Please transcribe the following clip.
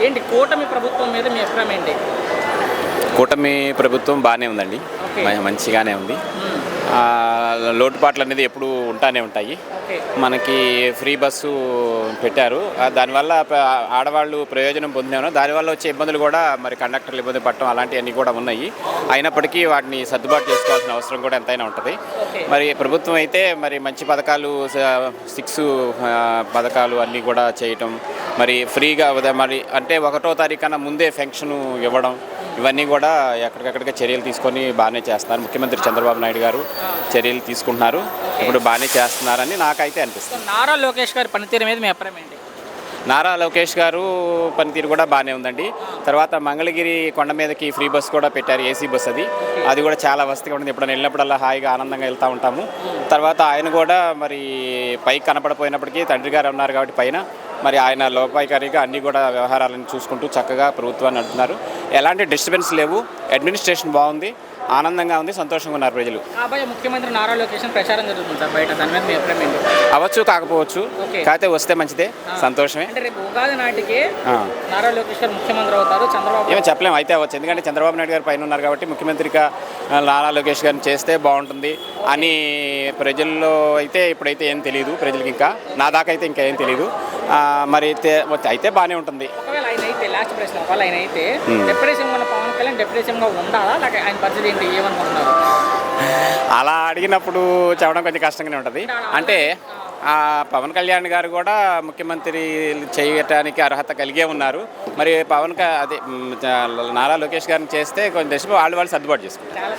ఏంటి కూటమి ప్రభుత్వం మీద మీ అభిప్రాయం ఏంటి? కూటమి ప్రభుత్వం బాగానే ఉందండి, మంచిగానే ఉంది. లోటుపాట్లు అనేది ఎప్పుడు ఉంటానే ఉంటాయి. మనకి ఫ్రీ బస్సు పెట్టారు, దానివల్ల ఆడవాళ్ళు ప్రయోజనం పొందాను. దానివల్ల వచ్చే ఇబ్బందులు కూడా మరి కండక్టర్లు ఇబ్బంది పడటం అలాంటివన్నీ కూడా ఉన్నాయి. అయినప్పటికీ వాటిని సర్దుబాటు చేసుకోవాల్సిన అవసరం కూడా ఎంతైనా ఉంటుంది. మరి ప్రభుత్వం అయితే మరి మంచి పథకాలు 6 పథకాలు అన్నీ కూడా చేయటం, మరి ఫ్రీగా మరి అంటే 1వ తారీఖు కన్నా ముందే పెన్షన్ ఇవ్వడం, ఇవన్నీ కూడా ఎక్కడికక్కడికి చర్యలు తీసుకొని బాగానే చేస్తున్నారు. ముఖ్యమంత్రి చంద్రబాబు నాయుడు గారు చర్యలు తీసుకుంటున్నారు, ఇప్పుడు బాగానే చేస్తున్నారని నాకైతే అనిపిస్తుంది. నారా లోకేష్ గారి పనితీరు మీద మీ అభిప్రాయం ఏంటి? నారా లోకేష్ గారు పనితీరు కూడా బాగానే ఉందండి. తర్వాత మంగళగిరి కొండ మీదకి ఫ్రీ బస్ కూడా పెట్టారు, ఏసీ బస్. అది కూడా చాలా వసతిగా ఉంటుంది. ఎప్పుడైనా వెళ్ళినప్పుడల్లా హాయిగా ఆనందంగా వెళ్తూ ఉంటాము. తర్వాత ఆయన కూడా మరి పైకి కనపడిపోయినప్పటికీ తండ్రి గారు ఉన్నారు కాబట్టి పైన మరి ఆయన లోపాయికారిగా అన్నీ కూడా వ్యవహారాలను చూసుకుంటూ చక్కగా ప్రభుత్వాన్ని నడుపుతున్నారు. ఎలాంటి డిస్టర్బెన్స్ లేవు, అడ్మినిస్ట్రేషన్ బాగుంది, ఆనందంగా ఉంది, సంతోషంగా ఉన్నారు ప్రజలు. ముఖ్యమంత్రి నారా లోకేష్ ప్రచారం జరుగుతుంది సార్ బయట, దాని మీద మీ అభిప్రాయం ఏంటి? అవ్వచ్చు, కాకపోవచ్చు, కాకపోతే వస్తే మంచిదే, సంతోషమే. అంటే రేపు ఉగాది నాటికి నారా లోకేష్ గారు ముఖ్యమంత్రి అవుతారు, చంద్రబాబు ఏమో చెప్పలేము, అయితే అవ్వచ్చు. ఎందుకంటే చంద్రబాబు నాయుడు గారు పైన ఉన్నారు కాబట్టి ముఖ్యమంత్రిగా నారా లోకేష్ గారిని చేస్తే బాగుంటుంది అని ప్రజల్లో అయితే ఇప్పుడైతే ఏం తెలియదు. ప్రజలకి ఇంకా నా దాకా అయితే ఇంకా ఏం తెలియదు. మరి అయితే బాగానే ఉంటుంది. ఒకవేళ ఆయన అయితే లాస్ట్ ప్రశ్న, ఒకవేళ ఆయన అయితే డిప్యూటీ సీఎం ఉన్న పవన్ కళ్యాణ్ డిప్యూటీ సీఎంగా ఉండాలా, లేక ఆయన పరిస్థితి ఏంటి, ఏమనుకుంటున్నారు? అలా అడిగినప్పుడు చెప్పడం కొంచెం కష్టంగానే ఉంటుంది. అంటే పవన్ కళ్యాణ్ గారు కూడా ముఖ్యమంత్రి చేయటానికి అర్హత కలిగే ఉన్నారు. మరి నారా లోకేష్ గారిని చేస్తే కొంచెం వాళ్ళు సర్దుబాటు చేసుకుంటారు.